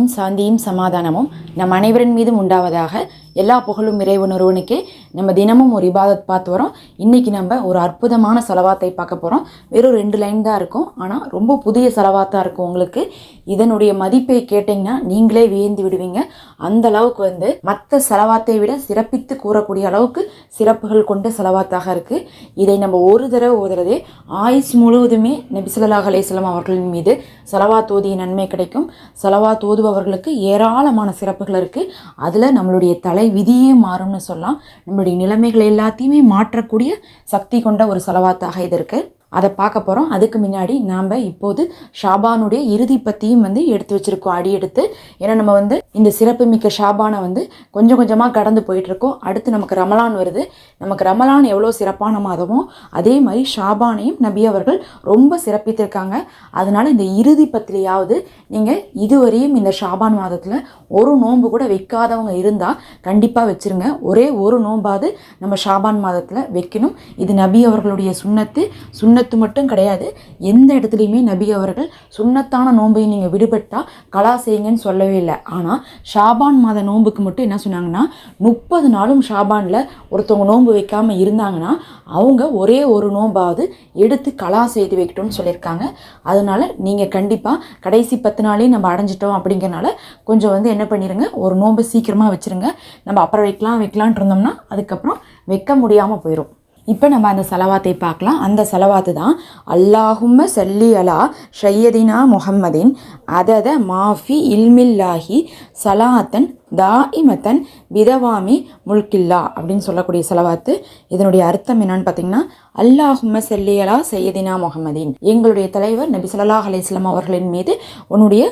அல்லாஹ்வின் சாந்தியும் சமாதானமும் நம் அனைவரின் மீதும் உண்டாவதாக. எல்லா புகழும் இறைவன் ஒருவனுக்கே. நம்ம தினமும் ஒரு இபாதத் பார்த்து வரோம். இன்றைக்கி நம்ம ஒரு அற்புதமான சலவாத்தை பார்க்க போகிறோம். வெறும் 2 லைன் தான் இருக்கும், ஆனால் ரொம்ப புதிய சலவாத்தாக இருக்கும். உங்களுக்கு இதனுடைய மதிப்பை கேட்டிங்கன்னா நீங்களே வியந்து விடுவீங்க. அந்த அளவுக்கு மற்ற சலவாத்தை விட சிறப்பித்து கூறக்கூடிய அளவுக்கு சிறப்புகள் கொண்ட சலவாத்தாக இருக்குது. இதை நம்ம ஒரு தடவை ஓதுறதே ஆயுஸ் முழுவதுமே நபி ஸல்லல்லாஹு அலைஹி வஸல்லம் அவர்களின் மீது சலவாத் ஓதிய நன்மை கிடைக்கும். சலவாத் ஓதுபவர்களுக்கு ஏராளமான சிறப்புகள் இருக்குது. அதில் நம்மளுடைய தலை விதியே மாறும்னு சொல்லலாம். நம்மளுடைய நிலைமைகள் எல்லாத்தையுமே மாற்றக்கூடிய சக்தி கொண்ட ஒரு சலவாத்தாக இது இருக்குது. அதை பார்க்க போகிறோம். அதுக்கு முன்னாடி நாம் இப்போது ஷாபானுடைய இறுதி பற்றியும் எடுத்து வச்சுருக்கோம், அடி எடுத்து. ஏன்னா நம்ம இந்த சிறப்புமிக்க ஷாபானை கொஞ்சம் கொஞ்சமாக கடந்து போயிட்டுருக்கோம். அடுத்து நமக்கு ரமலான் வருது. நமக்கு ரமலான் எவ்வளோ சிறப்பான மாதமோ அதே மாதிரி ஷாபானையும் நபி அவர்கள் ரொம்ப சிறப்பித்திருக்காங்க. அதனால் இந்த இறுதி பத்திலையாவது நீங்கள் இதுவரையும் இந்த ஷாபான் மாதத்தில் ஒரு நோன்பு கூட வைக்காதவங்க இருந்தால் கண்டிப்பாக வச்சுருங்க. ஒரே ஒரு நோன்பாவது நம்ம ஷாபான் மாதத்தில் வைக்கணும். இது நபி அவர்களுடைய சுன்னத்து மட்டும் கிடையாது. எந்த இடத்துலையுமே நபி அவர்கள் சுன்னத்தான நோன்பையும் நீங்கள் விடுபட்டால் கலா செய்யுங்கன்னு சொல்லவே இல்லை. ஆனால் ஷாபான் மாத நோன்புக்கு மட்டும் என்ன சொன்னாங்கன்னா, 30 நாளும் ஷாபானில் ஒருத்தவங்க நோன்பு வைக்காமல் இருந்தாங்கன்னா அவங்க ஒரே ஒரு நோன்பாவது எடுத்து கலா செய்து வைக்கட்டும்னு சொல்லியிருக்காங்க. அதனால் நீங்கள் கண்டிப்பாக கடைசி 10 நாளே நம்ம அடைஞ்சிட்டோம் அப்படிங்கிறனால கொஞ்சம் என்ன பண்ணிடுங்க, ஒரு நோன்பு சீக்கிரமாக வச்சுருங்க. நம்ம அப்புறம் வைக்கலான்ட்டு இருந்தோம்னா அதுக்கப்புறம் வைக்க முடியாமல் போயிடும். இப்போ நம்ம அந்த சலவாத்தை பார்க்கலாம். அந்த சலவாத்து தான் அல்லாஹும்ம சல்லி அலா ஷையதினா முஹம்மதின் அதத மாஃபி இல்மில்லாஹி சலாத்தன் தாஇமத்தன் பிதவாமி முல்கில்லா அப்படின்னு சொல்லக்கூடிய சலவாத்து. இதனுடைய அர்த்தம் என்னன்னு பார்த்தீங்கன்னா, அல்லாஹும்ம சல்லி அலா ஷையதினா முஹம்மதின், எங்களுடைய தலைவர் நபி ஸல்லல்லாஹு அலைஹி வஸல்லம் அவர்களின் மீது உன்னுடைய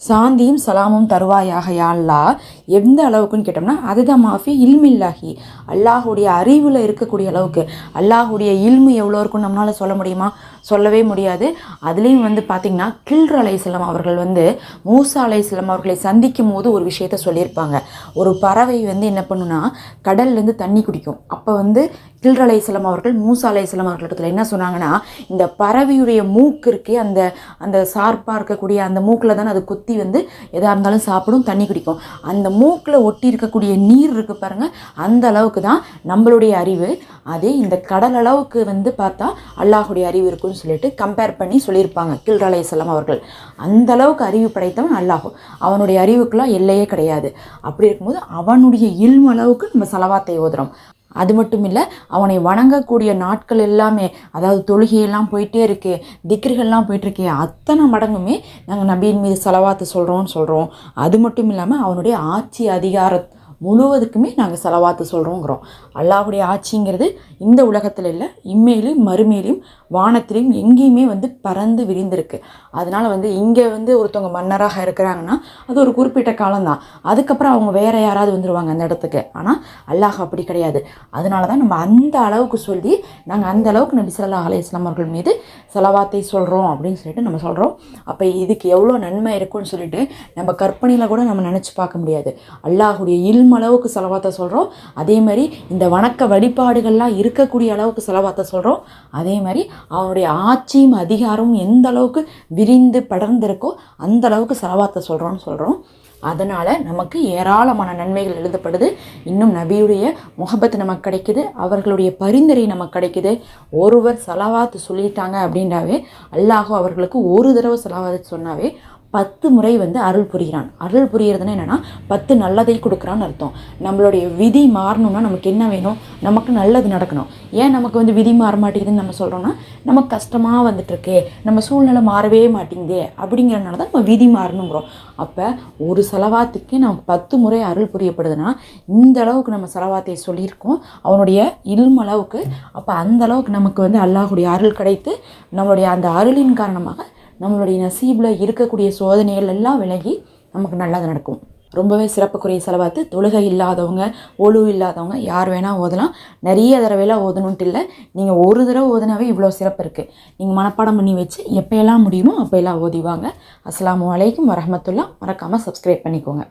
சாந்தியும் சலாமும் தருவாயாக யா அல்லாஹ். எந்த அளவுக்குன்னு கேட்டோம்னா, அதுதான் மாஃபி இல்மில்லாஹி, அல்லாஹுடைய அறிவில் இருக்கக்கூடிய அளவுக்கு. அல்லாஹுடைய இல்மு எவ்வளோ இருக்குன்னு நம்மளால் சொல்ல முடியுமா? சொல்லவே முடியாது. அதுலேயும் பார்த்திங்கன்னா கில்ர் அலைஹிஸ்ஸலாம் அவர்கள் மூசா அலைஹிஸ்ஸலாம் அவர்களை சந்திக்கும் போது ஒரு விஷயத்த சொல்லியிருப்பாங்க. ஒரு பறவை என்ன பண்ணுன்னா கடல்லேருந்து தண்ணி குடிக்கும். அப்போ கில்ர் அலைஹிஸ்ஸலாம் அவர்கள் மூசா அலைஹிஸ்ஸலாம் அவர்களிடத்தில் என்ன சொன்னாங்கன்னா, இந்த பறவையுடைய மூக்கு இருக்கே, அந்த சார்பாக இருக்கக்கூடிய அந்த மூக்கில் தானே அது குத்தி எதாக இருந்தாலும் சாப்பிடும், தண்ணி குடிக்கும். அந்த மூக்கில் ஒட்டி இருக்கக்கூடிய நீர் இருக்குது பாருங்கள், அந்த அளவுக்கு தான் நம்மளுடைய அறிவு. அதே இந்த கடல் அளவுக்கு பார்த்தா அல்லாஹுடைய அறிவு இருக்குன்னு சொல்லிட்டு கம்பேர் பண்ணி சொல்லியிருப்பாங்க கில்ர் அலைஹிஸ்ஸலாம் அவர்கள். அந்த அளவுக்கு அறிவு படைத்தவன் அல்லாஹ். அவனுடைய அறிவுக்கெல்லாம் எல்லையே கிடையாது. அப்படி இருக்கும்போது அவனுடைய இல்மு அளவுக்கு நம்ம சலவாத்தை ஓதுறோம். அது மட்டும் இல்லை, அவனை வணங்கக்கூடிய நாட்கள் எல்லாமே, அதாவது தொழுகையெல்லாம் போயிட்டே இருக்கு, திக்ருகள்லாம் போயிட்டுருக்கே, அத்தனை மடங்குமே நாங்கள் நபியின் மீது சலவாத்து சொல்கிறோம். அது மட்டும் இல்லாமல் அவனுடைய ஆட்சி அதிகார முழுவதுக்குமே நாங்கள் சலவாத்து சொல்கிறோங்கிறோம். அல்லாஹுடைய ஆட்சிங்கிறது இந்த உலகத்தில் இல்லை, இம்மையிலும் மறுமையிலும் வானத்திலையும் எங்கேயுமே பறந்து விரிந்திருக்கு. அதனால் இங்கே ஒருத்தவங்க மன்னராக இருக்கிறாங்கன்னா அது ஒரு குறிப்பிட்ட காலம்தான். அதுக்கப்புறம் அவங்க வேறு யாராவது வந்துடுவாங்க அந்த இடத்துக்கு. ஆனால் அல்லாஹ் அப்படி கிடையாது. அதனால தான் நம்ம அந்த அளவுக்கு சொல்லி நாங்கள் அந்த அளவுக்கு நபி ஸல்லல்லாஹு அலைஹி வஸல்லம் அவர்கள் மீது சலவாத்தை சொல்கிறோம் அப்படின்னு சொல்லிட்டு நம்ம சொல்கிறோம். அப்போ இதுக்கு எவ்வளோ நன்மை இருக்குன்னு சொல்லிட்டு நம்ம கற்பனையில் கூட நம்ம நினச்சி பார்க்க முடியாது. அல்லாஹுடைய இல்மளவுக்கு சலவாத்தை சொல்கிறோம். அதே மாதிரி இந்த வணக்க வழிபாடுகள்லாம் இருக்கக்கூடிய அளவுக்கு சலவாத்தை சொல்கிறோம். அதே மாதிரி அவனுடைய ஆட்சியும் அதிகாரமும் எந்த அளவுக்கு விரிந்து படர்ந்திருக்கோ அந்த அளவுக்கு சலவாத்தை சொல்கிறோம். அதனால் நமக்கு ஏராளமான நன்மைகள் எழுதப்படுது. இன்னும் நபியுடைய முஹப்பத் நமக்கு கிடைக்குது, அவர்களுடைய பரிந்துரை நமக்கு கிடைக்குது. ஒருவர் சலவாத்து சொல்லிட்டாங்க அப்படின்றாவே அல்லாஹ் அவர்களுக்கு ஒரு தடவை சலவாத்து சொன்னாவே 10 முறை அருள் புரிகிறான். அருள் புரியறதுன்னா என்னென்னா 10 நல்லதை கொடுக்குறான்னு அர்த்தம். நம்மளுடைய விதி மாறணும்னா நமக்கு என்ன வேணும்? நமக்கு நல்லது நடக்கணும். ஏன் நமக்கு விதி மாற மாட்டேங்குதுன்னு நம்ம சொல்கிறோன்னா, நமக்கு கஷ்டமாக வந்துட்டுருக்கு, நம்ம சூழ்நிலை மாறவே மாட்டேங்குது அப்படிங்கிறனால தான் நம்ம விதி மாறணுங்கிறோம். அப்போ ஒரு சலவாத்துக்கு நமக்கு 10 முறை அருள் புரியப்படுதுன்னா இந்த அளவுக்கு நம்ம சலவாத்தை சொல்லியிருக்கோம் அவனுடைய இல்மு அளவுக்கு. அப்போ அந்த அளவுக்கு நமக்கு அல்லாஹுடைய அருள் கிடைத்து நம்மளுடைய அந்த அருளின் காரணமாக நம்மளுடைய நசீபில் இருக்கக்கூடிய சோதனைகள் எல்லாம் விலகி நமக்கு நல்லது நடக்கும். ரொம்பவே சிறப்புக்குரிய செலவாத்து. தொழுகை இல்லாதவங்க, ஒழு இல்லாதவங்க யார் வேணால் ஓதலாம். நிறைய தடவைலாம் ஓதணுன்ட்டு இல்லை, நீங்கள் ஒரு தடவை ஓதுனாவே இவ்வளோ சிறப்பு இருக்குது. நீங்கள் மனப்பாடம் பண்ணி வச்சு எப்போயெல்லாம் முடியுமோ அப்போயெல்லாம் ஓதிவாங்க. அஸ்ஸலாமு அலைக்கும் வரஹ்மத்துல்லாஹ். மறக்காமல் சப்ஸ்கிரைப் பண்ணிக்கோங்க.